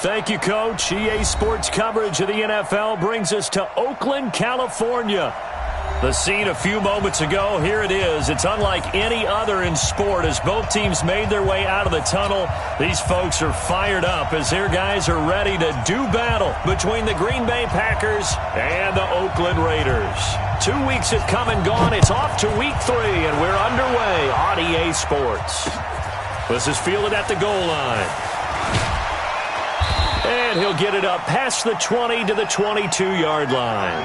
Thank you, Coach. EA Sports coverage of the NFL brings us to Oakland, California. The scene a few moments ago, here it is. It's unlike any other in sport as both teams made their way out of the tunnel. These folks are fired up as their guys are ready to do battle between the Green Bay Packers and the Oakland Raiders. 2 weeks have come and gone. It's off to week 3, and we're underway on EA Sports. This is fielded at the goal line. And he'll get it up past the 20 to the 22-yard line.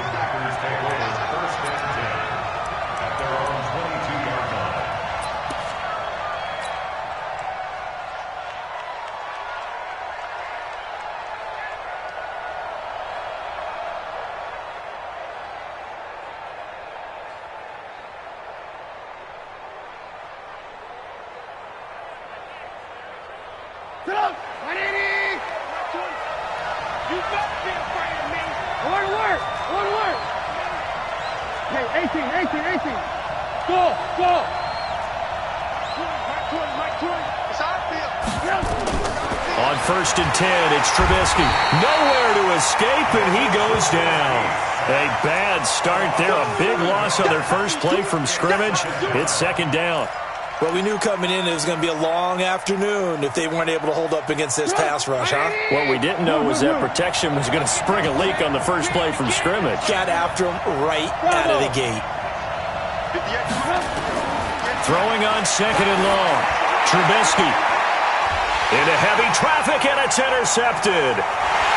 On 1st and 10, it's Trubisky. Nowhere to escape, and he goes down. A bad start there. A big loss on their first play from scrimmage. It's 2nd down. Well, we knew coming in it was going to be a long afternoon if they weren't able to hold up against this pass rush, huh? What we didn't know was that protection was going to spring a leak on the first play from scrimmage. Got after him right out of the gate. Throwing on 2nd and long. Trubisky into heavy traffic, and it's intercepted.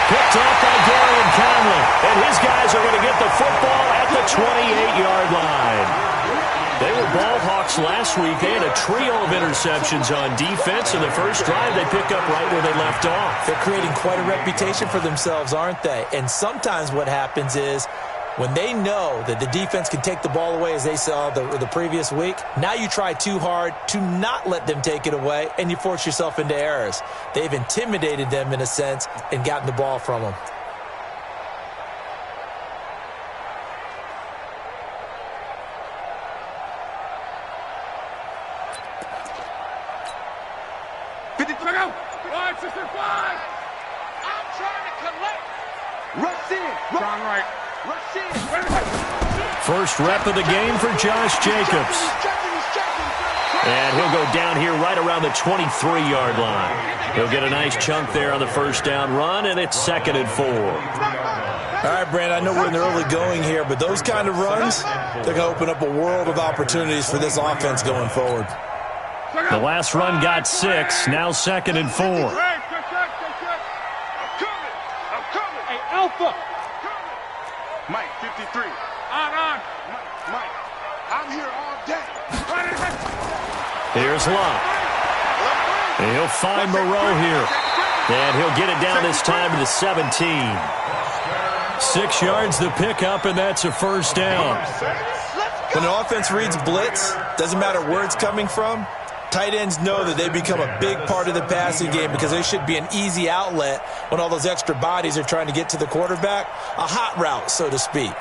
Picked up by Darian Conley, and his guys are going to get the football at the 28-yard line. They were ball hawks last week. They had a trio of interceptions on defense, and the first drive they pick up right where they left off. They're creating quite a reputation for themselves, aren't they? And sometimes what happens is when they know that the defense can take the ball away, as they saw the previous week, now you try too hard to not let them take it away, and you force yourself into errors. They've intimidated them in a sense and gotten the ball from them. First rep of the game for Josh Jacobs. And he'll go down here right around the 23-yard line. He'll get a nice chunk there on the first down run, and it's 2nd and 4. All right, Brand, I know we're in the early going here, but those kind of runs, they're going to open up a world of opportunities for this offense going forward. The last run got 6, now 2nd and 4. Hey, Alpha. Mike, 53. On. Mike, I'm here all day. Here's Locke. And he'll find Moreau here. And he'll get it down this time to the 17. 6 yards the pickup, and that's a first down. When an offense reads blitz, doesn't matter where it's coming from, tight ends know that they become a big part of the passing game because they should be an easy outlet when all those extra bodies are trying to get to the quarterback. A hot route, so to speak.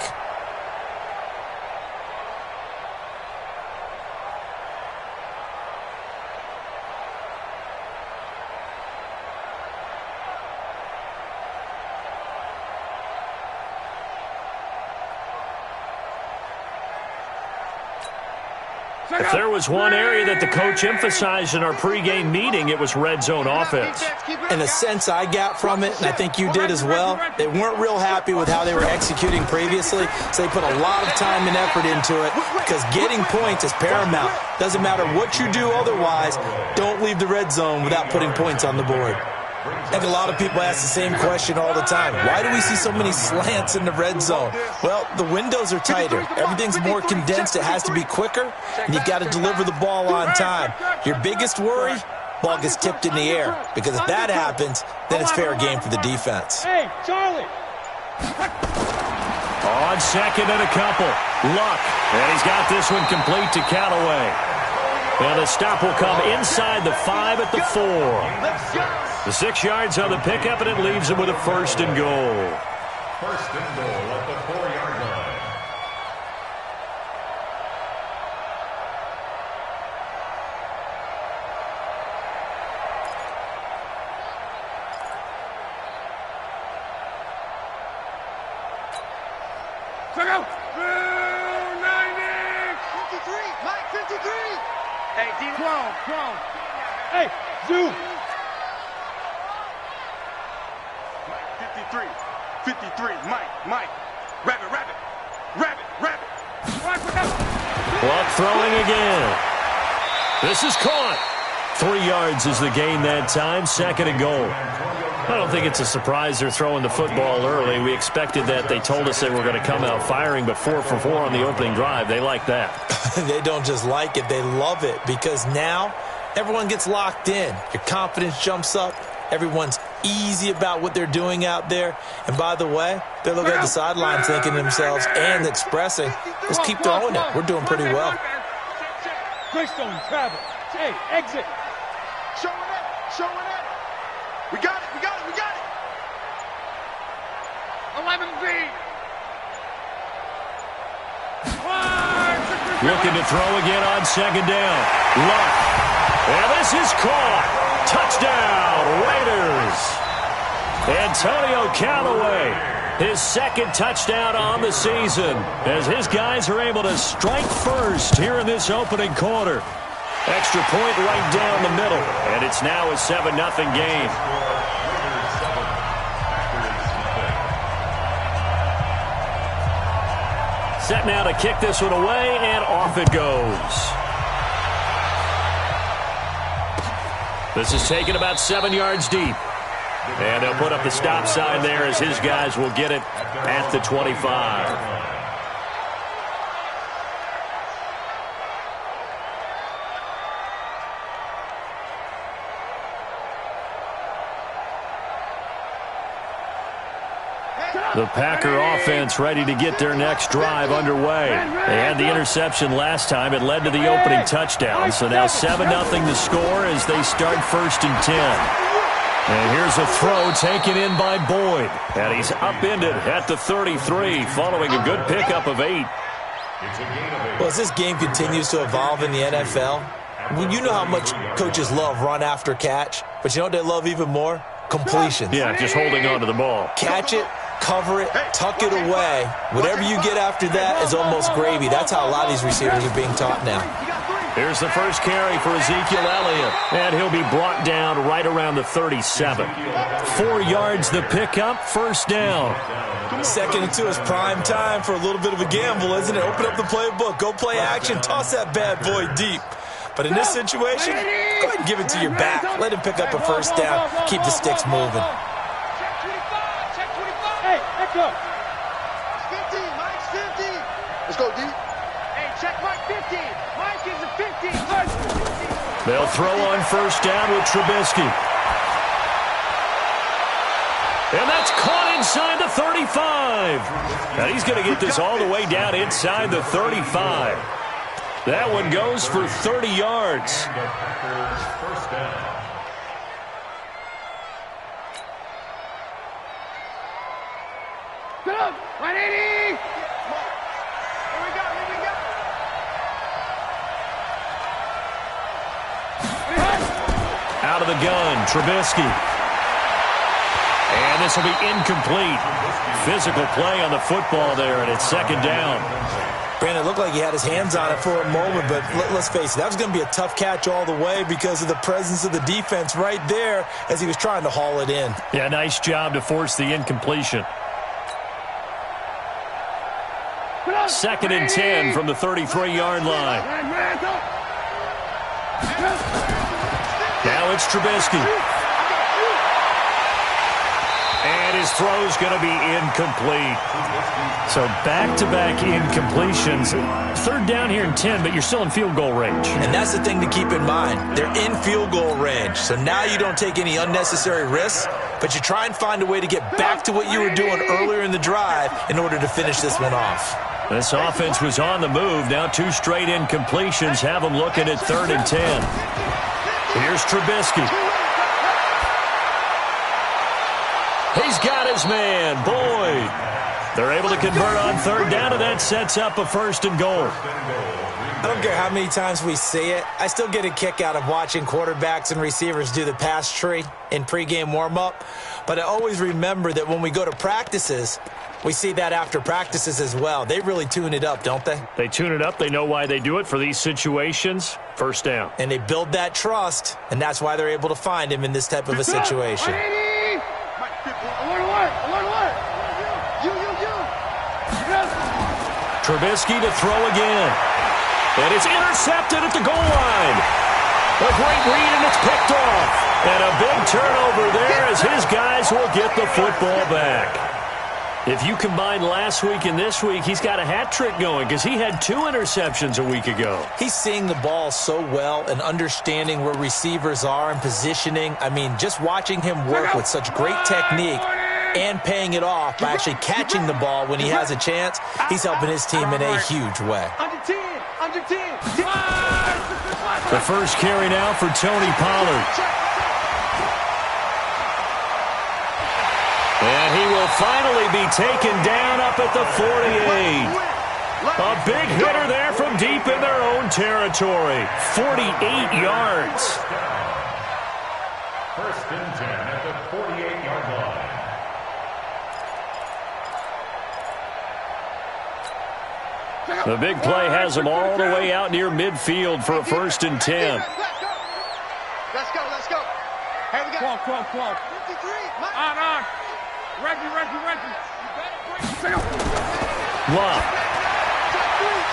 If there was one area that the coach emphasized in our pregame meeting, it was red zone offense. And the sense I got from it, and I think you did as well, they weren't real happy with how they were executing previously, so they put a lot of time and effort into it because getting points is paramount. Doesn't matter what you do otherwise, don't leave the red zone without putting points on the board. I think a lot of people ask the same question all the time. Why do we see so many slants in the red zone? Well, the windows are tighter. Everything's more condensed. It has to be quicker, and you've got to deliver the ball on time. Your biggest worry, ball gets tipped in the air, because if that happens, then it's fair game for the defense. Hey, Charlie. On 2nd and a couple, Luck, and he's got this one complete to Callaway. And the stop will come inside the 5 at the 4. The 6 yards on the pickup, and it leaves him with a 1st and goal. 1st and goal at the 4-yard line. Check out. 90. 53, Mike, 53. Hey, D. 12. Hey, Zoo. Mike, 53, Mike. Rabbit. Clock throwing again. This is caught. 3 yards is the gain that time. 2nd and goal. I don't think it's a surprise they're throwing the football early. We expected that. They told us they were going to come out firing, but 4 for 4 on the opening drive. They like that. They don't just like it. They love it because now everyone gets locked in. Your confidence jumps up. Everyone's easy about what they're doing out there. And by the way, they're looking at the sidelines thinking to themselves and expressing, let's keep throwing it. We're doing pretty well. Greystone, travel. Hey, exit. Showing it. We got it. 11B. Looking to throw again on 2nd down. Luck. And this is caught. Touchdown, Raiders. Antonio Callaway, his 2nd touchdown on the season, as his guys are able to strike first here in this opening quarter. Extra point right down the middle, and it's now a 7-0 game. Set now to kick this one away, and off it goes. This is taken about 7 yards deep. And they'll put up the stop sign there as his guys will get it at the 25. The Packer offense ready to get their next drive underway. They had the interception last time. It led to the opening touchdown. So now 7-0 to score as they start 1st and 10. And here's a throw taken in by Boyd. And he's upended at the 33 following a good pickup of 8. Well, as this game continues to evolve in the NFL, you know how much coaches love run after catch, but you know what they love even more? Completions. Yeah, just holding on to the ball. Catch it, cover it, tuck it away. Whatever you get after that is almost gravy. That's how a lot of these receivers are being taught now. Here's the first carry for Ezekiel Elliott, and he'll be brought down right around the 37. 4 yards the pickup, 1st down. 2nd and 2 is prime time for a little bit of a gamble, isn't it? Open up the playbook, go play action, toss that bad boy deep. But in this situation, go ahead and give it to your back. Let him pick up a 1st down, keep the sticks moving. Check 25. Hey, echo. 50, Mike's 50. Let's go, D. Hey, check Mike 50. Mike is a 50. They'll throw on 1st down with Trubisky. And that's caught inside the 35. And he's going to get this all the way down inside the 35. That one goes for 30 yards. 1st down. Good. 180. Here we go. Out of the gun, Trubisky. And this will be incomplete. Physical play on the football there, and it's 2nd down. Brandon, it looked like he had his hands on it for a moment, but let's face it, that was going to be a tough catch all the way because of the presence of the defense right there as he was trying to haul it in. Yeah, nice job to force the incompletion. 2nd and 10 from the 33-yard line. Now it's Trubisky. And his throw's going to be incomplete. So back-to-back incompletions. 3rd down here and 10, but you're still in field goal range. And that's the thing to keep in mind. They're in field goal range. So now you don't take any unnecessary risks, but you try and find a way to get back to what you were doing earlier in the drive in order to finish this one off. This offense was on the move. Now 2 straight incompletions have them looking at 3rd and 10. Here's Trubisky. He's got his man, Boyd. They're able to convert on third down, and that sets up a first and goal. I don't care how many times we see it. I still get a kick out of watching quarterbacks and receivers do the pass tree in pregame warm-up. But I always remember that when we go to practices, we see that after practices as well. They really tune it up, don't they? They tune it up. They know why they do it for these situations. First down. And they build that trust, and that's why they're able to find him in this type of a situation. Trubisky to throw again. And it's intercepted at the goal line. A great read, and it's picked off. And a big turnover there as his guys will get the football back. If you combine last week and this week, he's got a hat trick going because he had 2 interceptions a week ago. He's seeing the ball so well and understanding where receivers are and positioning. I mean, just watching him work with such great technique and paying it off by actually catching the ball when he has a chance, he's helping his team in a huge way. Under 10. The first carry now for Tony Pollard. And he will finally be taken down up at the 48. A big hitter there from deep in their own territory. 48 yards. First and 10 at the 48-yard line. The big play has them all the way out near midfield for a first and 10. Let's go. Here we go. Come on. 53. On. Reggie. Love.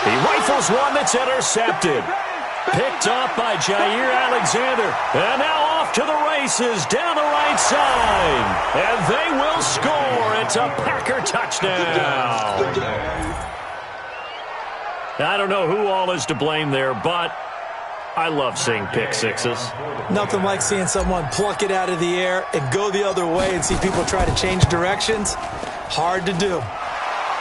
He rifles one that's intercepted. Picked off by Jair Alexander. And now off to the races down the right side. And they will score. It's a Packer touchdown. I don't know who all is to blame there, but I love seeing pick sixes. Nothing like seeing someone pluck it out of the air and go the other way and see people try to change directions. Hard to do.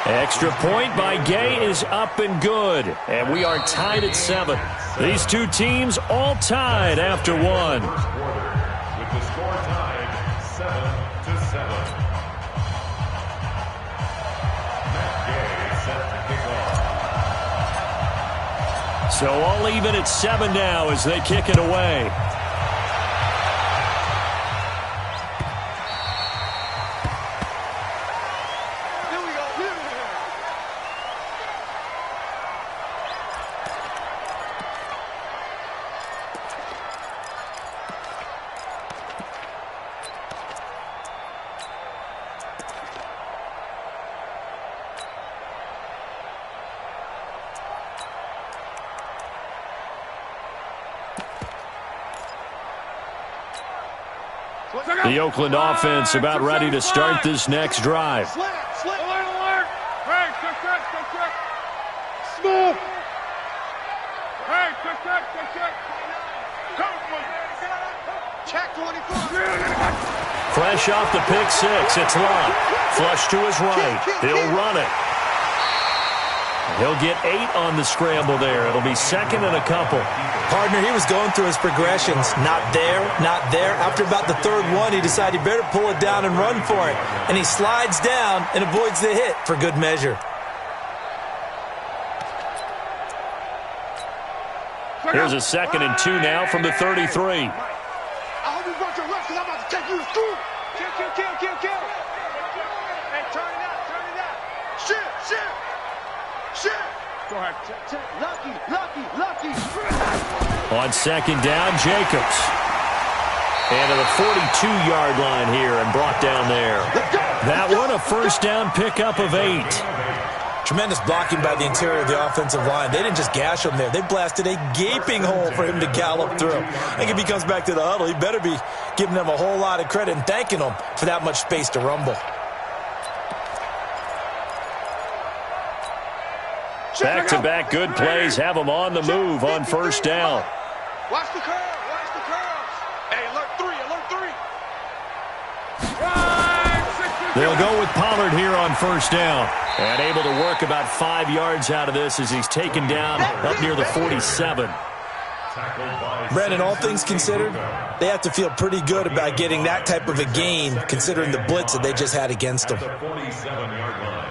Extra point by Gay is up and good. And we are tied at 7. These two teams all tied after 1. With the score tied 7-7. Matt Gay set to kick off. So all even at 7 now as they kick it away. The Oakland offense about ready to start this next drive. Alert. Hey, check. Smooth. Hey, check. Check 24. Fresh off the pick 6, it's Love. Flush to his right. He'll run it. He'll get 8 on the scramble there. It'll be second and a couple. Partner, he was going through his progressions. Not there. After about the third one, he decided he better pull it down and run for it. And he slides down and avoids the hit for good measure. Here's a second and 2 now from the 33. I hope you brought your rush because I'm about to take you to school. Kill. Hey, turn it out. Shit. Go ahead. Lucky. On second down, Jacobs. And to the 42-yard line here and brought down there. That one a first down pickup of 8. Tremendous blocking by the interior of the offensive line. They didn't just gash him there. They blasted a gaping hole for him to gallop through. I think if he comes back to the huddle, he better be giving them a whole lot of credit and thanking them for that much space to rumble. Back-to-back good plays have them on the move on first down. Watch the curves. Hey, alert 3. They'll go with Pollard here on first down. And able to work about 5 yards out of this as he's taken down up near the 47. Brandon, all things considered, they have to feel pretty good about getting that type of a gain considering the blitz that they just had against them. At the 47-yard line.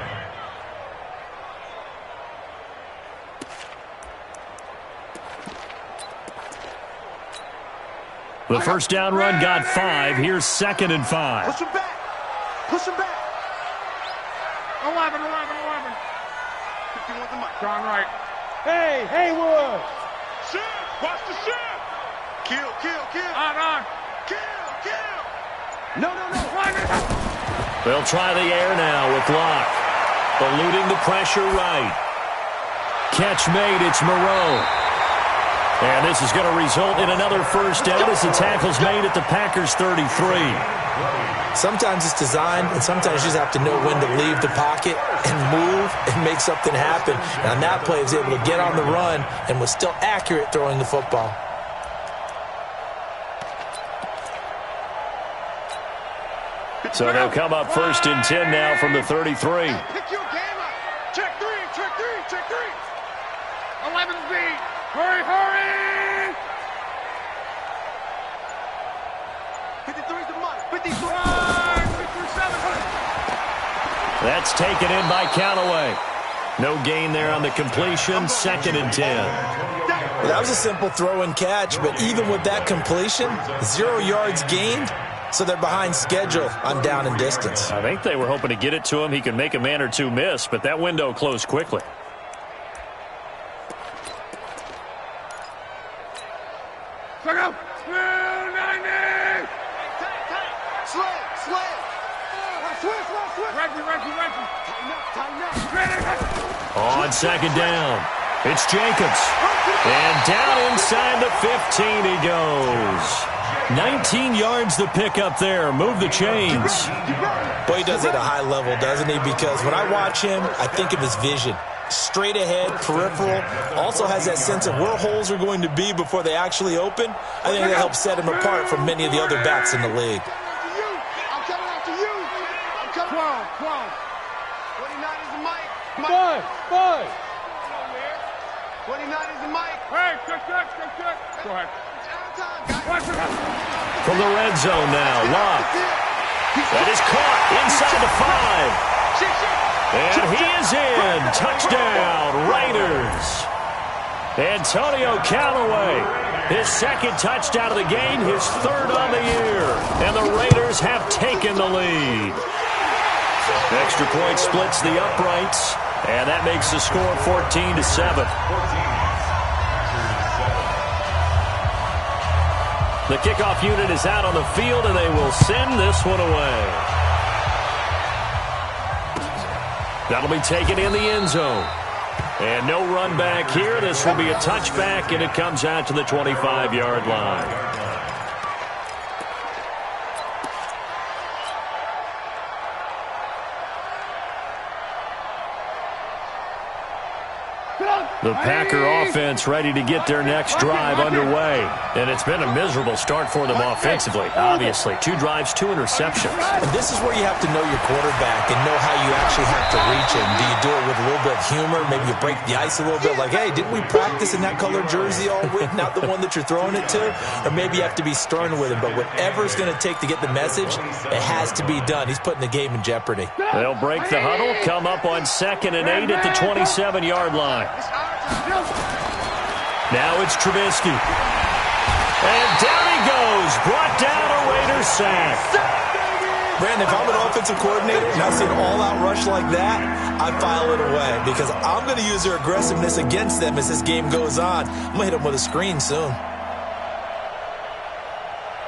The first down run got 5. Here's 2nd and 5. Push him back. Push him back. 11. 51 the mic. John Wright. Hey, Haywood. Shift. Watch the shift. Kill. On. Kill. No. They'll try the air now with Locke. Eluding the pressure right. Catch made. It's Moreau. And this is going to result in another first down as the tackle's made at the Packers' 33. Sometimes it's designed, and sometimes you just have to know when to leave the pocket and move and make something happen. And on that play, he was able to get on the run and was still accurate throwing the football. So they'll come up 1st and 10 now from the 33. Pick your game up. Check three. 11 feet. Hurry. 53's the mic. 53. That's taken in by Callaway. No gain there on the completion. 2nd and 10. That was a simple throw and catch, but even with that completion, 0 yards gained, so they're behind schedule on down and distance. I think they were hoping to get it to him. He could make a man or two miss, but that window closed quickly. Look out. 290. Sled. Switch. Reggie. Tighten up. On 2nd down, it's Jacobs. And down inside the 15 he goes. 19 yards the pickup there. Move the chains. Boy, he does it at a high level, doesn't he? Because when I watch him, I think of his vision. Straight ahead, peripheral. Also has that sense of where holes are going to be before they actually open. I think that helps set him apart from many of the other backs in the league. I'm coming after you. 12. 29 is the mic. 5. 29 is the mic. Hey, check. Go ahead. From the red zone now, Locke. That is caught inside the 5. And he is in. Touchdown, Raiders. Antonio Callaway, his 2nd touchdown of the game, his 3rd on the year. And the Raiders have taken the lead. Extra point splits the uprights, and that makes the score 14-7. The kickoff unit is out on the field, and they will send this one away. That'll be taken in the end zone. And no run back here. This will be a touchback, and it comes out to the 25-yard line. The Packer offense ready to get their next drive underway. And it's been a miserable start for them offensively. Obviously, 2 drives, 2 interceptions. And this is where you have to know your quarterback and know how you actually have to reach him. Do you do it with a little bit of humor? Maybe you break the ice a little bit like, hey, didn't we practice in that colored jersey all week? Not the one that you're throwing it to? Or maybe you have to be stern with him. But whatever it's going to take to get the message, it has to be done. He's putting the game in jeopardy. They'll break the huddle, come up on 2nd and 8 at the 27-yard line. Now it's Trubisky. And down he goes. Brought down a Raiders sack. Brandon, if I'm an offensive coordinator and I see an all-out rush like that, I file it away because I'm going to use their aggressiveness against them as this game goes on. I'm going to hit them with a screen soon.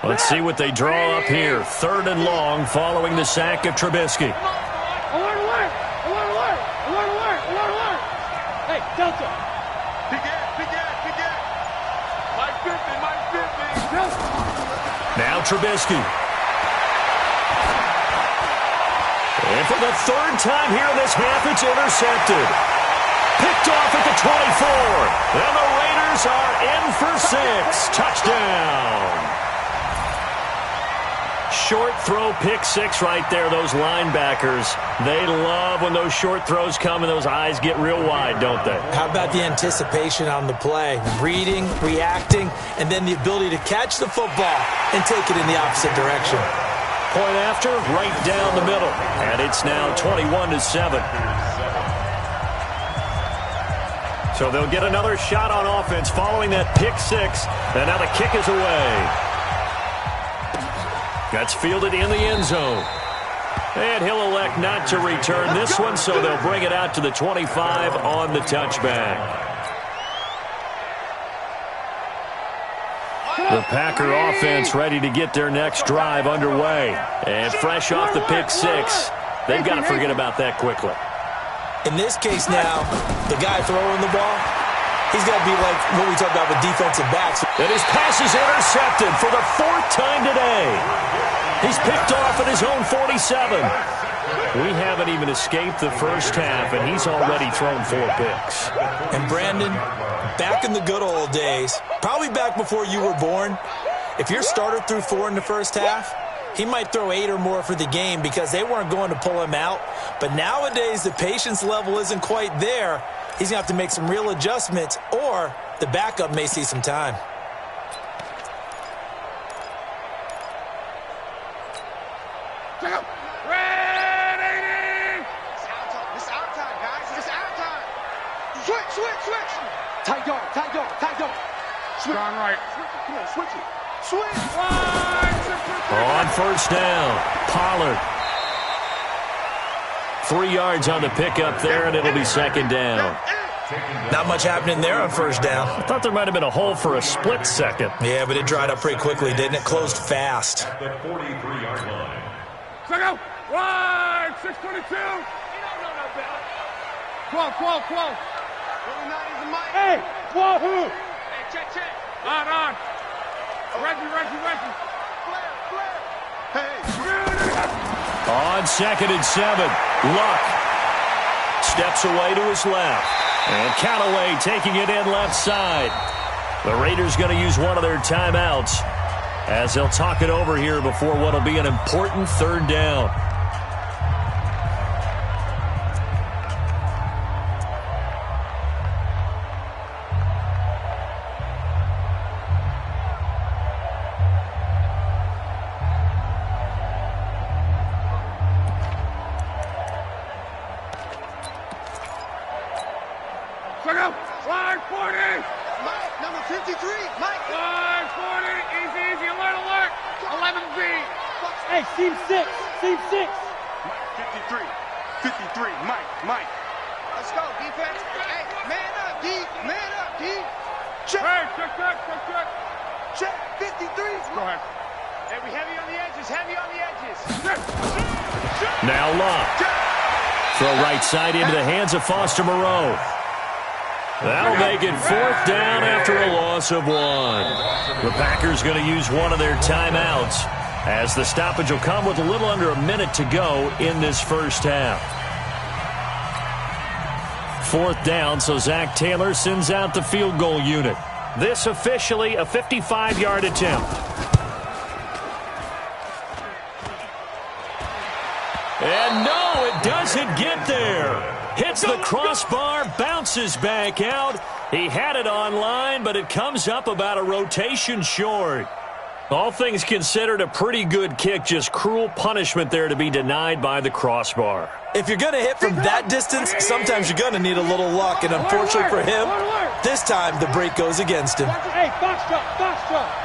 Let's see what they draw up here. 3rd and long following the sack of Trubisky. Alert. Hey, Delta. Now Trubisky. And for the 3rd time here in this half, it's intercepted. Picked off at the 24. And the Raiders are in for 6. Touchdown. Short throw, pick 6 right there, those linebackers. They love when those short throws come and those eyes get real wide, don't they? How about the anticipation on the play? Reading, reacting, and then the ability to catch the football and take it in the opposite direction. Point after, right down the middle. And it's now 21-7. So they'll get another shot on offense following that pick 6. And now the kick is away. That's fielded in the end zone. And he'll elect not to return this one, so they'll bring it out to the 25 on the touchback. The Packer offense ready to get their next drive underway. And fresh off the pick six, they've got to forget about that quickly. In this case now, the guy throwing the ball, he's got to be like what we talked about with defensive backs. And his pass is intercepted for the fourth time today. He's picked off at his own 47. We haven't even escaped the first half, and he's already thrown 4 picks. And Brandon, back in the good old days, probably back before you were born, if your starter threw 4 in the first half, he might throw 8 or more for the game because they weren't going to pull him out. But nowadays, the patience level isn't quite there. He's going to have to make some real adjustments, or the backup may see some time. Switch. Tight yard. Switch. Gone right. Come on, switch it. Switch. On first down, Pollard. 3 yards on the pickup there, and it'll be second down. Not much happening there on first down. I thought there might have been a hole for a split second. Yeah, but it dried up pretty quickly, didn't it? Closed fast. The 43-yard line. Check out. Wide. 622. 12. 29 is the mic. Hey, wahoo. Hey, check. On. Reggie. Flare. Hey. On 2nd and 7, Luck steps away to his left. And Callaway taking it in left side. The Raiders going to use one of their timeouts as they'll talk it over here before what will be an important third down. Check out. Wide 40. Mike, number 53. Mike. Wide 40. Easy. Alert. 11B. Hey, seam 6. Mike, 53. Mike. Let's go, defense. Hey, man up, D. Check. Hey, check. 53. Go ahead. Hey, we heavy on the edges. Now Luck. Throw right side into the hands of Foster Moreau. That'll make it 4th down after a loss of 1. The Packers going to use one of their timeouts as the stoppage will come with a little under a minute to go in this first half. 4th down, so Zach Taylor sends out the field goal unit. This officially a 55-yard attempt. And no, it doesn't get there. Hits the crossbar, bounces back out. He had it on line, but it comes up about a rotation short. All things considered, a pretty good kick, just cruel punishment there to be denied by the crossbar. If you're going to hit from that distance, sometimes you're going to need a little luck, and unfortunately for him, this time the break goes against him. Hey, box drop.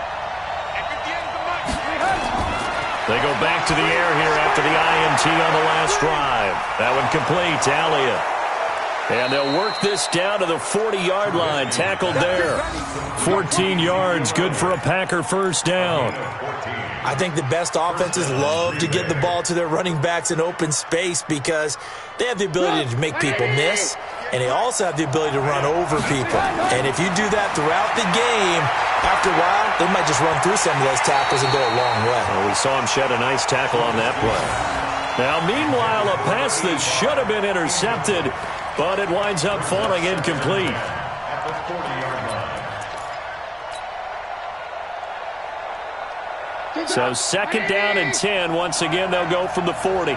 They go back to the air here after the INT on the last drive. That one complete to Elliott. And they'll work this down to the 40-yard line. Tackled there. 14 yards, good for a Packer first down. I think the best offenses love to get the ball to their running backs in open space because they have the ability to make people miss, and they also have the ability to run over people. And if you do that throughout the game, after a while, they might just run through some of those tackles and go a long way. Well, we saw him shed a nice tackle on that play. Now, meanwhile, a pass that should have been intercepted, but it winds up falling incomplete. At the 40-yard line. So 2nd down and 10. Once again, they'll go from the 40.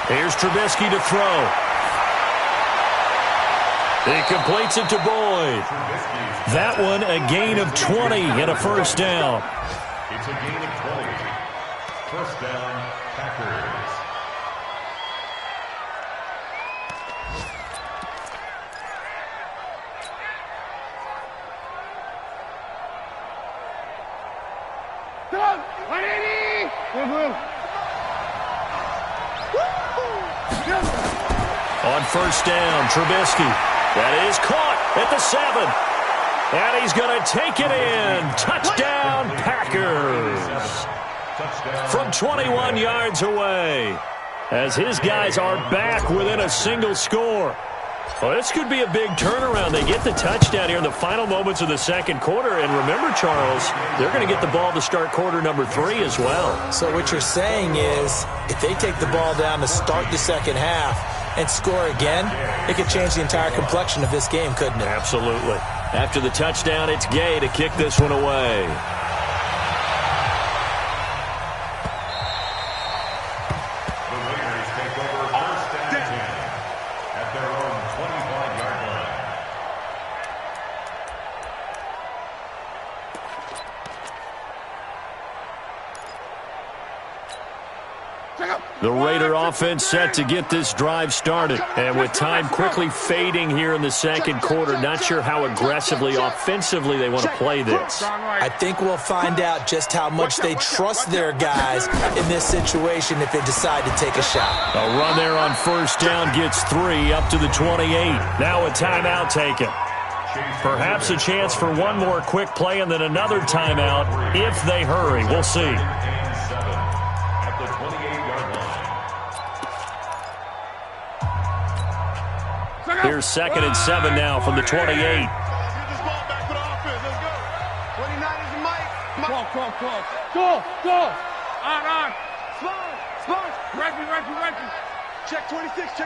Here's Trubisky to throw. He completes it to Boyd. That one a gain of 20 and a first down. It's a gain of 20. First down, Packers. On first down, Trubisky. That is caught at the 7. And he's going to take it in. Touchdown, Packers. From 21 yards away. As his guys are back within a single score. Well, this could be a big turnaround. They get the touchdown here in the final moments of the second quarter. And remember, Charles, they're going to get the ball to start quarter number 3 as well. So what you're saying is if they take the ball down to start the second half and score again, it could change the entire complexion of this game, couldn't it? Absolutely. After the touchdown, it's Gay to kick this one away. The Raider offense set to get this drive started. And with time quickly fading here in the second quarter, not sure how aggressively, offensively they want to play this. I think we'll find out just how much they trust their guys in this situation if they decide to take a shot. A run there on first down gets 3 up to the 28. Now a timeout taken. Perhaps a chance for one more quick play and then another timeout if they hurry. We'll see. Here's 2nd and 7 now from the 28. Get this ball back for the offense. Let's go. 29 is the mic. Go. On. Smart. Reggie. Check 26.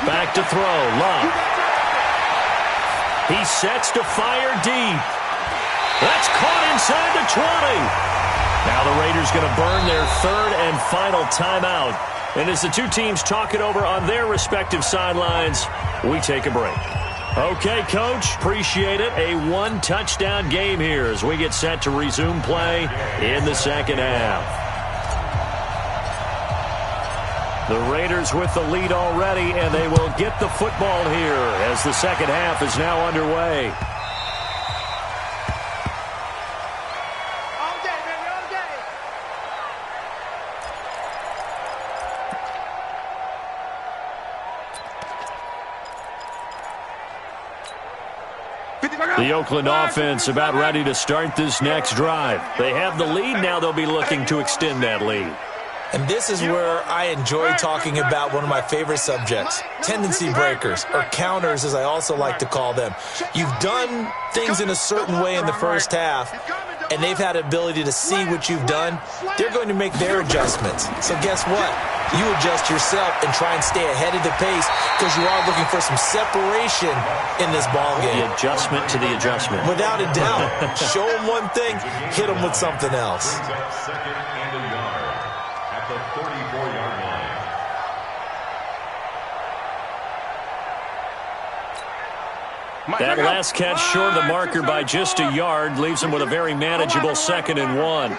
Back to throw. Love. He sets to fire deep. That's caught inside the 20. Now the Raiders going to burn their 3rd and final timeout. And as the two teams talk it over on their respective sidelines, we take a break. Okay, Coach, appreciate it. A 1-touchdown game here as we get set to resume play in the second half. The Raiders with the lead already, and they will get the football here as the second half is now underway. The Oakland offense about ready to start this next drive. They have the lead. Now they'll be looking to extend that lead. And this is where I enjoy talking about one of my favorite subjects, tendency breakers, or counters as I also like to call them. You've done things in a certain way in the first half, and they've had the ability to see what you've done. They're going to make their adjustments. So guess what? You adjust yourself and try and stay ahead of the pace because you are looking for some separation in this ball game. The adjustment to the adjustment. Without a doubt. Show them one thing, hit them with something else. Second and a yard at the 34-yard line. That last catch short of the marker by just a yard leaves him with a very manageable 2nd and 1.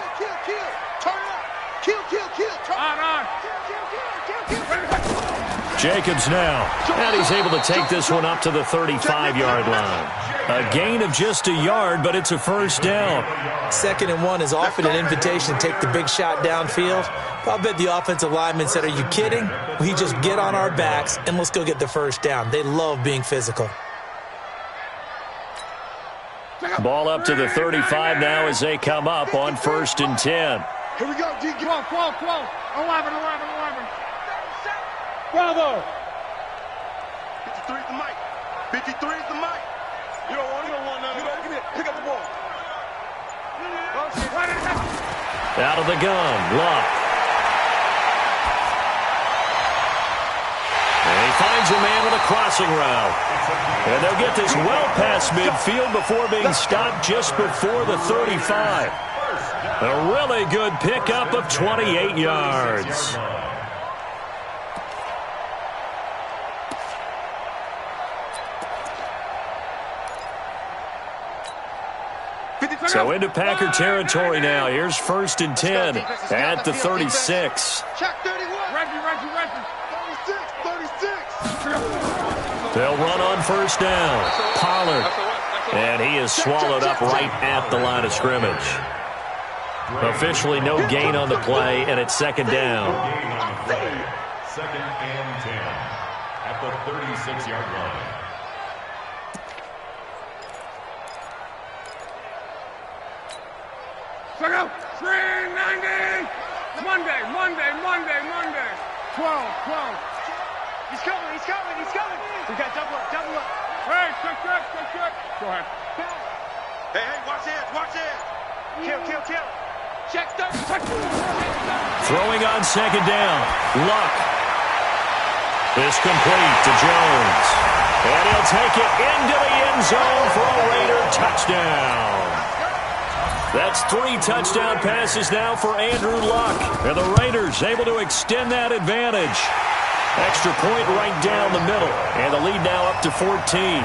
Jacobs now, and he's able to take this one up to the 35-yard line. A gain of just a yard, but it's a first down. 2nd and 1 is often an invitation to take the big shot downfield. I'll bet the offensive lineman said, are you kidding? We just get on our backs and let's go get the first down. They love being physical. Ball up to the 35 now as they come up on 1st and 10. Here we go, D. Close. 11. Bravo. 53 is the mic. 53 is the mic. You don't want none. Give me it. Pick up the ball. Out of the gun, Luck. And he finds a man with a crossing route. And they'll get this well past midfield before being stopped just before the 35. A really good pickup of 28 yards. So into Packer territory now. Here's 1st and 10 at the 36. Check 31. Reggie. 36. They'll run on first down. Pollard. And he is swallowed up right at the line of scrimmage. Officially no gain on the play, and it's second down. Second and 10 at the 36-yard line. Check out. 390. Monday. 12. He's coming. We got double up. Hey, check. Go ahead. Hey, watch it. Kill. Check third. Throwing on second down. Luck. This complete to Jones. And he'll take it into the end zone for a Raider touchdown. That's 3 touchdown passes now for Andrew Luck. And the Raiders able to extend that advantage. Extra point right down the middle. And the lead now up to 14.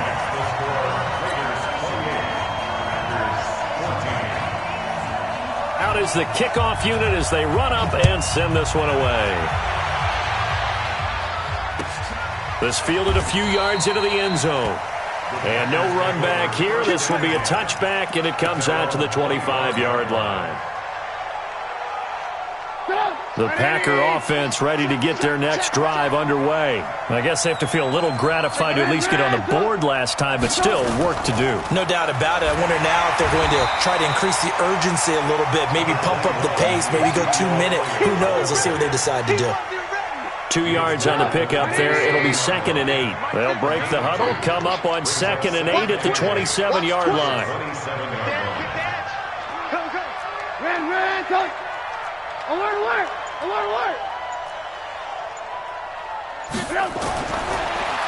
Out is the kickoff unit as they run up and send this one away. This fielded a few yards into the end zone. And no run back here. This will be a touchback, and it comes out to the 25-yard line. The Packer offense ready to get their next drive underway. I guess they have to feel a little gratified to at least get on the board last time, but still work to do. No doubt about it. I wonder now if they're going to try to increase the urgency a little bit, maybe pump up the pace, maybe go 2 minute. Who knows? Let's see what they decide to do. 2 yards on the pickup there. It'll be 2nd and 8. They'll break the huddle, come up on 2nd and 8 at the 27-yard line. Ran, touch. Alert.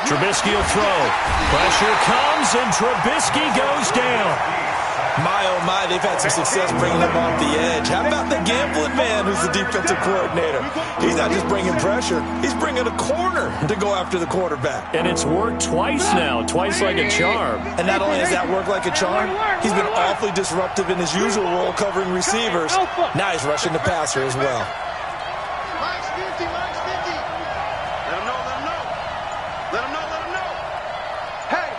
Trubisky will throw. Pressure comes, and Trubisky goes down. My, oh my, they've had some success bringing him off the edge. How about the gambling man who's the defensive coordinator? He's not just bringing pressure. He's bringing a corner to go after the quarterback. And it's worked twice now, twice like a charm. And not only has that worked like a charm, he's been awfully disruptive in his usual role covering receivers. Now he's rushing the passer as well. Mike's 50. Let him know. Hey.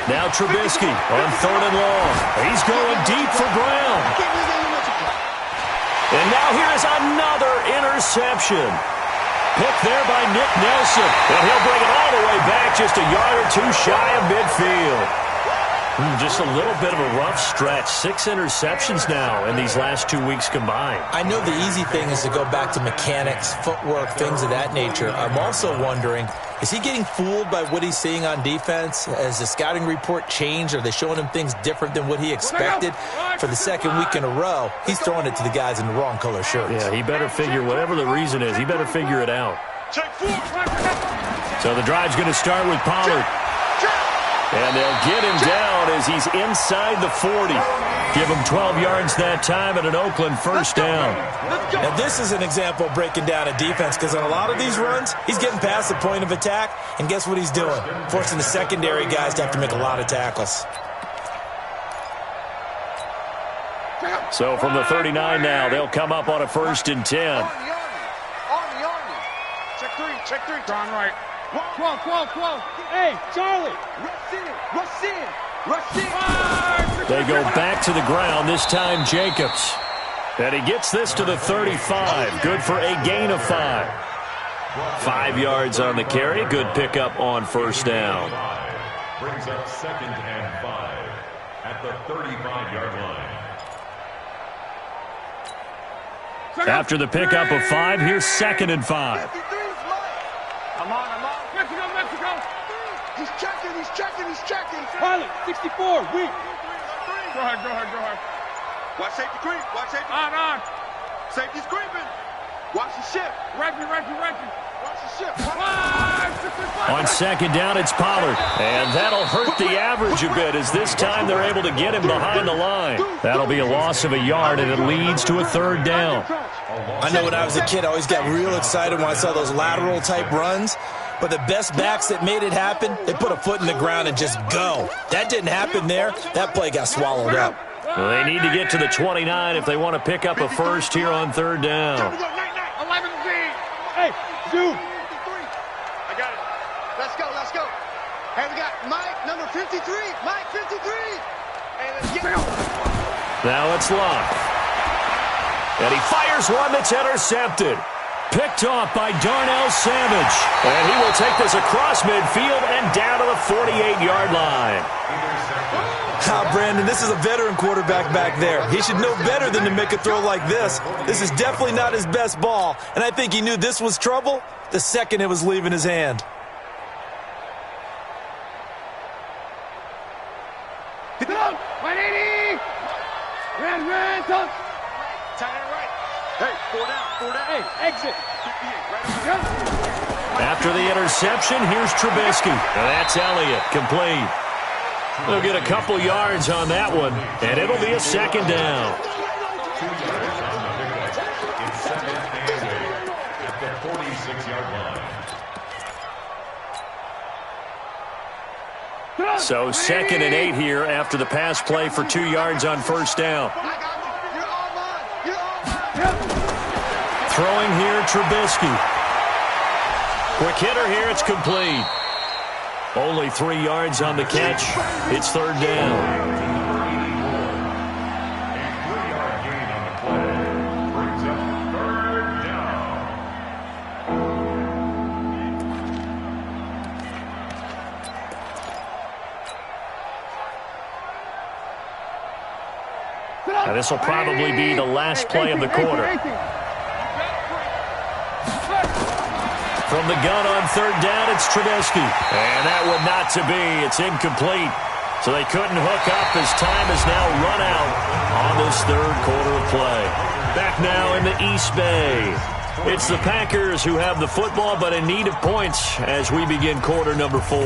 Now Trubisky on 3rd and long. He's going deep for Brown. And now here is another interception. Picked there by Nick Nelson. And he'll bring it all the way back just a yard or 2 shy of midfield. Just a little bit of a rough stretch. 6 interceptions now in these last 2 weeks combined. I know the easy thing is to go back to mechanics, footwork, things of that nature. I'm also wondering, is he getting fooled by what he's seeing on defense? Has the scouting report changed? Are they showing him things different than what he expected? For the 2nd week in a row, he's throwing it to the guys in the wrong color shirts. Yeah, he better figure, whatever the reason is, he better figure it out. Check 4. So the drive's going to start with Pollard. And they'll get him down as he's inside the 40. Give him 12 yards that time and an Oakland first down. Now this is an example of breaking down a defense, because on a lot of these runs, he's getting past the point of attack, and guess what he's doing? Forcing the secondary guys to have to make a lot of tackles. So from the 39 now, they'll come up on a 1st and 10. On the. Check 3. Gone right. 12. Hey, Charlie. Rush in. They go back to the ground, this time Jacobs. And he gets this to the 35. Good for a gain of 5. 5 yards on the carry. Good pickup on 1st down. Brings up 2nd and 5 at the 35-yard line. After the pickup of 5, here's 2nd and 5. I'm on. Mexico. He's checking. Pilot, 64, weak. Go ahead. Watch safety creep. On. Safety's creeping. Watch the ship. Reggie. Watch the ship. 5. On 2nd down, it's Pollard. And that'll hurt the average a bit, as this time they're able to get him behind the line. That'll be a loss of a yard, and it leads to a 3rd down. I know when I was a kid, I always got real excited when I saw those lateral type runs. But the best backs that made it happen, they put a foot in the ground and just go. That didn't happen there. That play got swallowed up. Well, they need to get to the 29 if they want to pick up a first here on 3rd down. 11Z. Hey, zoom. I got it. Let's go. Hey, we got Mike, number 53. Mike, 53. Hey, let's get it. Now it's Luck. And he fires one that's intercepted. Picked off by Darnell Savage. And he will take this across midfield and down to the 48-yard line. Brandon, this is a veteran quarterback back there. He should know better than to make a throw like this. This is definitely not his best ball, and I think he knew this was trouble the second it was leaving his hand. Get up! 180! Ran, touch! Tight end right. Hey, four down. Hey, exit! After the interception, here's Trubisky. And that's Elliott, complete. They'll get a couple yards on that one, and it'll be a second down. 2 yards on the pickup. It's second and 8 at the 46-yard line. So 2nd and 8 here after the pass play for 2 yards on first down. Throwing here, Trubisky. Quick hitter here, it's complete. Only 3 yards on the catch. It's third down. A 3-yard gain on the play brings up third down. Now this will probably be the last play of the quarter. From the gun on third down, it's Trubisky. And that would not to be. It's incomplete. So they couldn't hook up as time has now run out on this third quarter of play. Back now in the East Bay. It's the Packers who have the football but in need of points as we begin quarter number 4.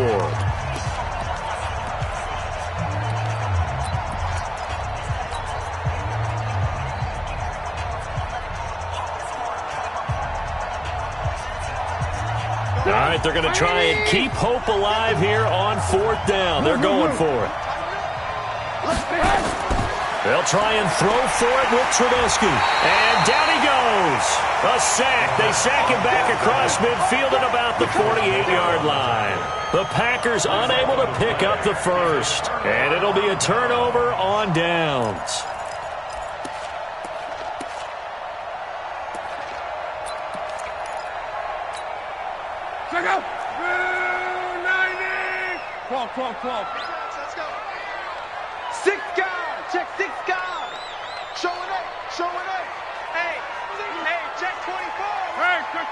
All right, they're going to try and keep hope alive here on fourth down. They're going for it. They'll try and throw for it with Trubisky. And down he goes. A sack. They sack him back across midfield at about the 48-yard line. The Packers unable to pick up the first. And it'll be a turnover on downs. Check out! 90! 12. Let's go. 6 guard. Check 6 guard. Showing up. Hey, check 24. Hey, check.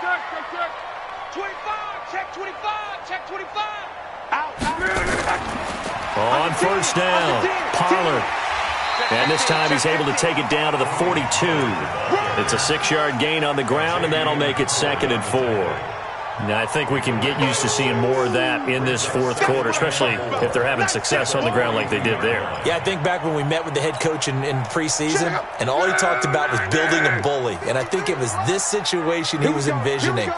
25. Check 25. Out. On first down, Pollard. And this time he's able to take it down to the 42. It's a 6-yard gain on the ground, and that'll make it 2nd and 4. Now, I think we can get used to seeing more of that in this fourth quarter, especially if they're having success on the ground like they did there. Yeah, I think back when we met with the head coach in preseason, and all he talked about was building a bully. And I think it was this situation he was envisioning.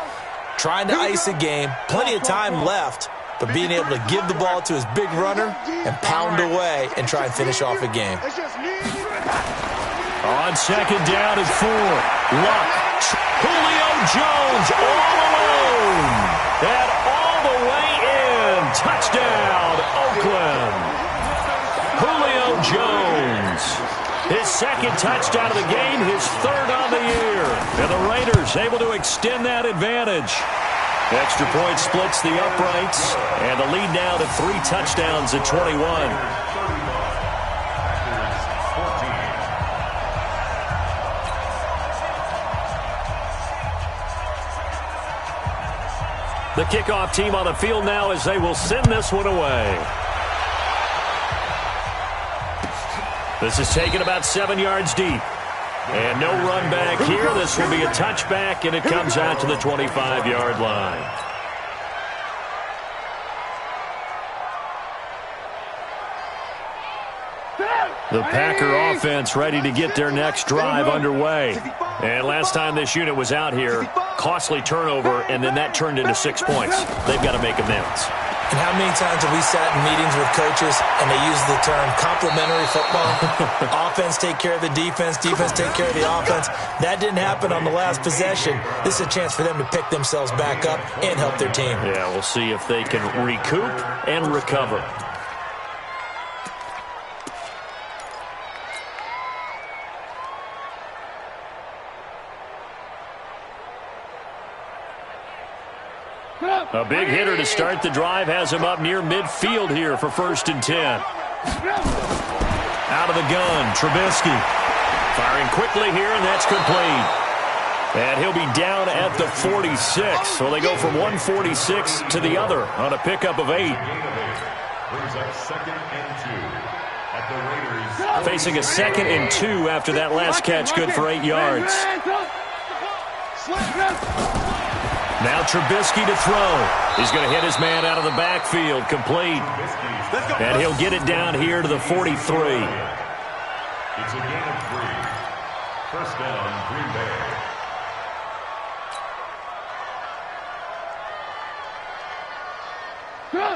Trying to ice a game, plenty of time left, but being able to give the ball to his big runner and pound away and try and finish off a game. On second down and 4, Luck. Julio Jones all alone. And all the way in. Touchdown, Oakland. Julio Jones. His 2nd touchdown of the game, his 3rd on the year. And the Raiders able to extend that advantage. Extra point splits the uprights. And the lead now to 3 touchdowns at 21. The kickoff team on the field now as they will send this one away. This is taken about 7 yards deep. And no run back here. This will be a touchback, and it comes out to the 25-yard line. The Packer offense ready to get their next drive underway. And last time this unit was out here, costly turnover, and then that turned into 6 points. They've got to make amends. And how many times have we sat in meetings with coaches and they use the term complementary football? Offense take care of the defense, defense take care of the offense. That didn't happen on the last possession. This is a chance for them to pick themselves back up and help their team. Yeah, we'll see if they can recoup and recover. A big hitter to start the drive has him up near midfield here for 1st and 10. Out of the gun, Trubisky. Firing quickly here, and that's complete. And he'll be down at the 46. So they go from 146 to the other on a pickup of 8. Brings up 2nd and 2 at the Raiders. Facing a 2nd and 2 after that last catch, good for 8 yards. Now Trubisky to throw. He's going to hit his man out of the backfield, complete. And he'll get it down here to the 43. It's a gain of 3. 1st down, Green Bay.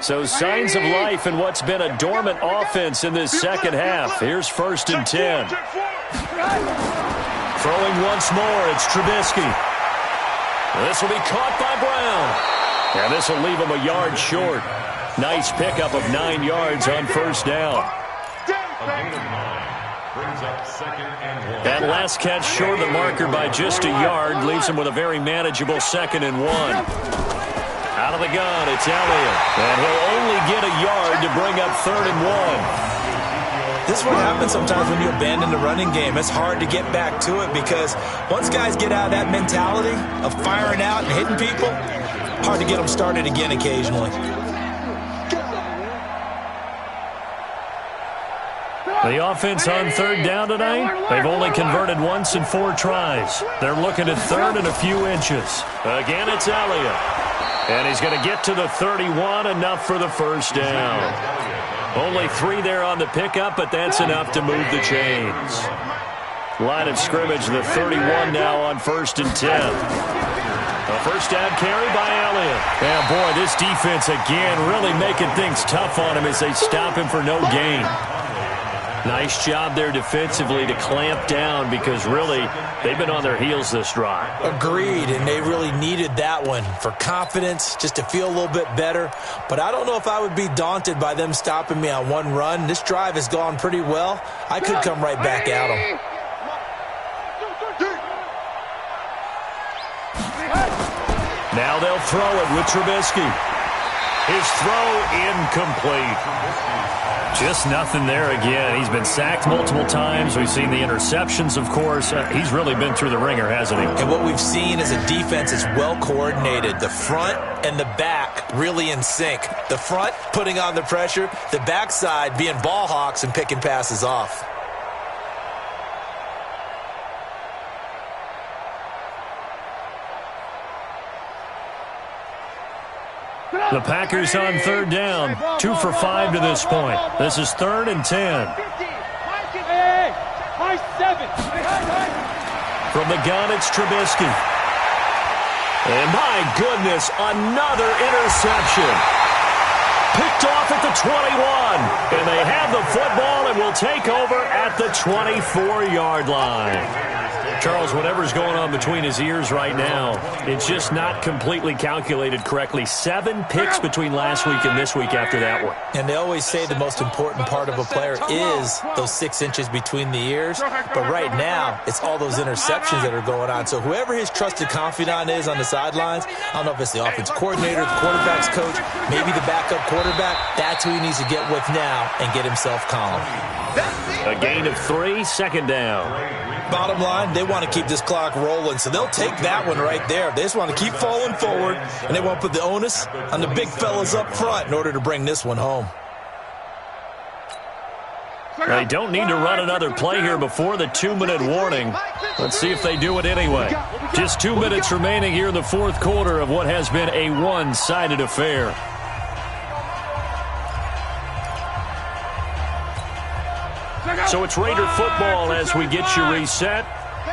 So signs of life in what's been a dormant offense in this second half. Here's 1st and 10. Throwing once more, it's Trubisky. This will be caught by Brown. And this will leave him a yard short. Nice pickup of 9 yards on 1st down. A gain of 9. Brings up 2nd and 1. That last catch short of the marker by just a yard leaves him with a very manageable 2nd and 1. Out of the gun, it's Elliott. And he'll only get a yard to bring up 3rd and 1. This is what happens sometimes when you abandon the running game. It's hard to get back to it because once guys get out of that mentality of firing out and hitting people, hard to get them started again occasionally. The offense on 3rd down tonight, they've only converted once in 4 tries. They're looking at 3rd and a few inches. Again, it's Elliott. And he's going to get to the 31, enough for the 1st down. Only 3 there on the pickup, but that's enough to move the chains. Line of scrimmage, the 31 now on 1st and 10. A 1st down carry by Elliott. Yeah, boy, this defense again really making things tough on him as they stop him for no gain. Nice job there defensively to clamp down because really they've been on their heels this drive. Agreed, and they really needed that one for confidence, just to feel a little bit better. But I don't know if I would be daunted by them stopping me on one run. This drive has gone pretty well. I could come right back at them. Now they'll throw it with Trubisky. His throw incomplete. Just nothing there again. He's been sacked multiple times. We've seen the interceptions, of course. He's really been through the ringer, hasn't he? And what we've seen is a defense that's well coordinated. The front and the back really in sync. The front putting on the pressure. The backside being ball hawks and picking passes off. The Packers on 3rd down. 2 for 5 to this point. This is 3rd and 10. From the gun, it's Trubisky. And my goodness, another interception. Picked off at the 21. And they have the football and will take over at the 24-yard line. Charles, whatever's going on between his ears right now, it's just not completely calculated correctly. 7 picks between last week and this week after that one. And they always say the most important part of a player is those 6 inches between the ears. But right now, it's all those interceptions that are going on. So whoever his trusted confidant is on the sidelines, I don't know if it's the offense coordinator, the quarterback's coach, maybe the backup quarterback, that's who he needs to get with now and get himself calm. A gain of 3, 2nd down. Bottom line, they want to keep this clock rolling, so they'll take that one right there. They just want to keep falling forward, and they want to put the onus on the big fellas up front in order to bring this one home. They don't need to run another play here before the 2-minute warning. Let's see if they do it anyway. Just 2 minutes remaining here in the 4th quarter of what has been a one-sided affair. So it's Raider football as we get you reset.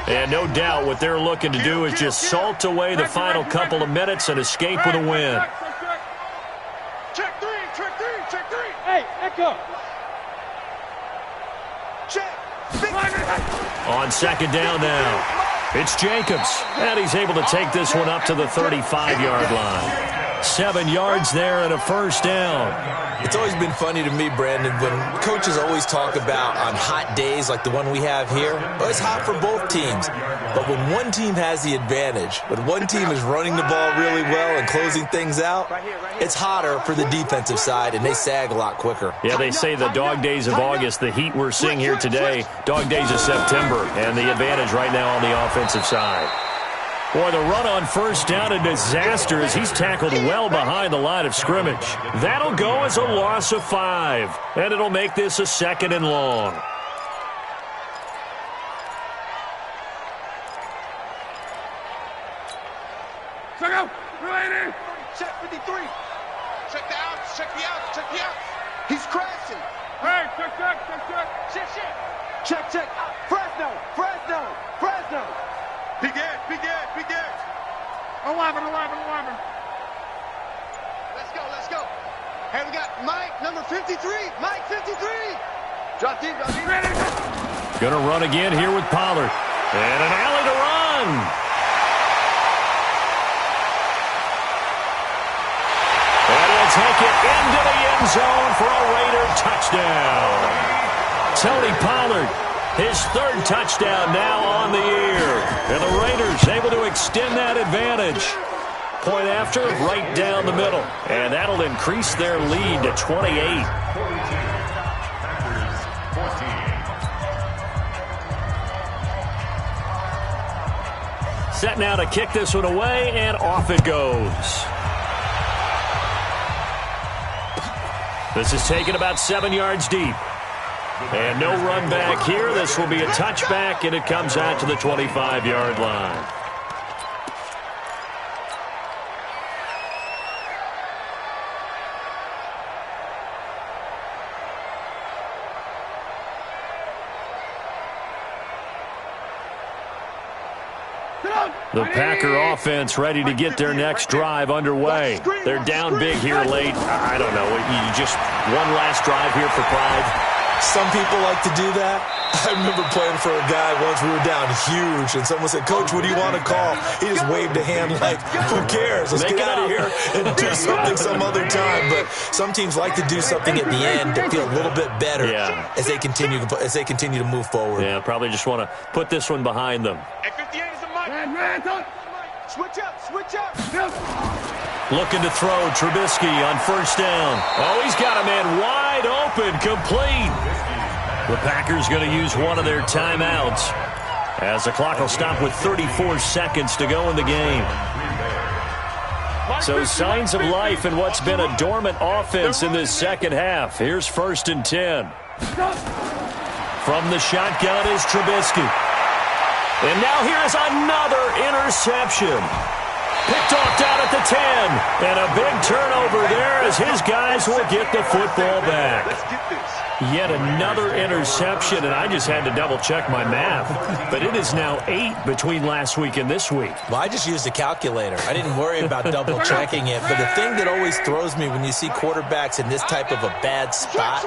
And no doubt what they're looking to do is just salt away the final couple of minutes and escape with a win. Check 3, check 3, check 3. Hey, Echo. Check. On 2nd down now, it's Jacobs. And he's able to take this one up to the 35-yard line. 7 yards there and a first down. It's always been funny to me, Brandon, when coaches always talk about on hot days like the one we have here, well, it's hot for both teams. But when one team has the advantage, when one team is running the ball really well and closing things out, it's hotter for the defensive side, and they sag a lot quicker. Yeah, they say the dog days of August, the heat we're seeing here today, dog days of September, and the advantage right now on the offensive side. Boy, the run on first down, a disaster as he's tackled well behind the line of scrimmage. That'll go as a loss of 5, and it'll make this a 2nd and long. Check out. Ready. Check 53. Check the outs. Check the outs. Check the outs. He's crashing. Hey, check. Check. Check, check. Fresno. Big Ed. 11. Let's go. Hey, we got Mike, number 53. Mike, 53. Drop deep. Ready. Gonna run again here with Pollard. And an alley to run. And he'll take it into the end zone for a Raider touchdown. Tony Pollard, his 3rd touchdown now on the year. And the Raiders able to extend that advantage. Point after, right down the middle. And that'll increase their lead to 28. Set now to kick this one away, and off it goes. This is taken about 7 yards deep. And no run back here. This will be a touchback, and it comes out to the 25-yard line. The Packer offense ready to get their next drive underway. They're down big here late. I don't know. You just one last drive here for pride. Some people like to do that. I remember playing for a guy once. We were down huge, and someone said, "Coach, what do you want to call?" He just waved a hand like, "Who cares? Let's get out of here and do something some other time." But some teams like to do something at the end to feel a little bit better as they continue to move forward. Yeah, probably just want to put this one behind them. Hey, 58 is a Mike. Switch up. Looking to throw Trubisky on first down. Oh, he's got a man wide open, complete. The Packers going to use one of their timeouts as the clock will stop with 34 seconds to go in the game. So signs of life in what's been a dormant offense in this second half. Here's 1st and 10. From the shotgun is Trubisky. And now here's another interception. Picked off down at the 10. And a big turnover there as his guys will get the football back. Let's get this. Yet another interception, and I just had to double-check my math. But it is now 8 between last week and this week. Well, I just used a calculator. I didn't worry about double-checking it. But the thing that always throws me when you see quarterbacks in this type of a bad spot,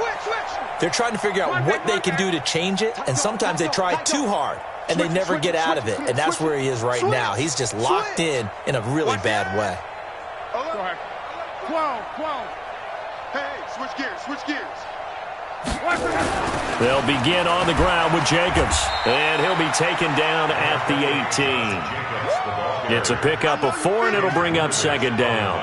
they're trying to figure out what they can do to change it, and sometimes they try too hard, and they never get out of it. And that's where he is right now. He's just locked in a really bad way. Go ahead. 12. Hey, switch gears. They'll begin on the ground with Jacobs, and he'll be taken down at the 18. It's a pickup of 4, and it'll bring up 2nd down.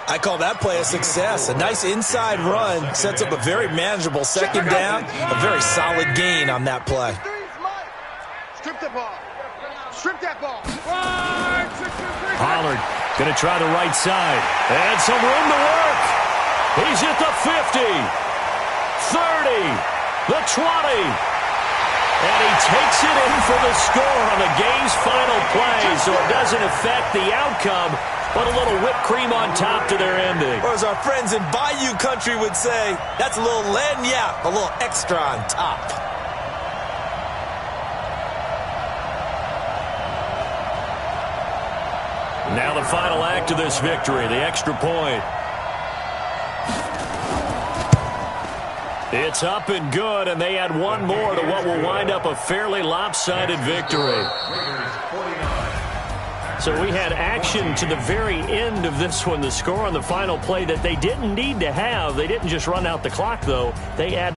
I call that play a success. A nice inside run sets up a very manageable 2nd down. A very solid gain on that play. Strip that ball. Pollard going to try the right side. And some room to work. He's at the 50. 30, the 20, and he takes it in for the score on the game's final play, so it doesn't affect the outcome, but a little whipped cream on top to their ending. Or as our friends in Bayou Country would say, that's a little lagniappe, a little extra on top. Now the final act of this victory, the extra point. It's up and good, and they add one more to what will wind up a fairly lopsided victory. So we had action to the very end of this one. The score on the final play that they didn't need to have. They didn't just run out the clock, though. They add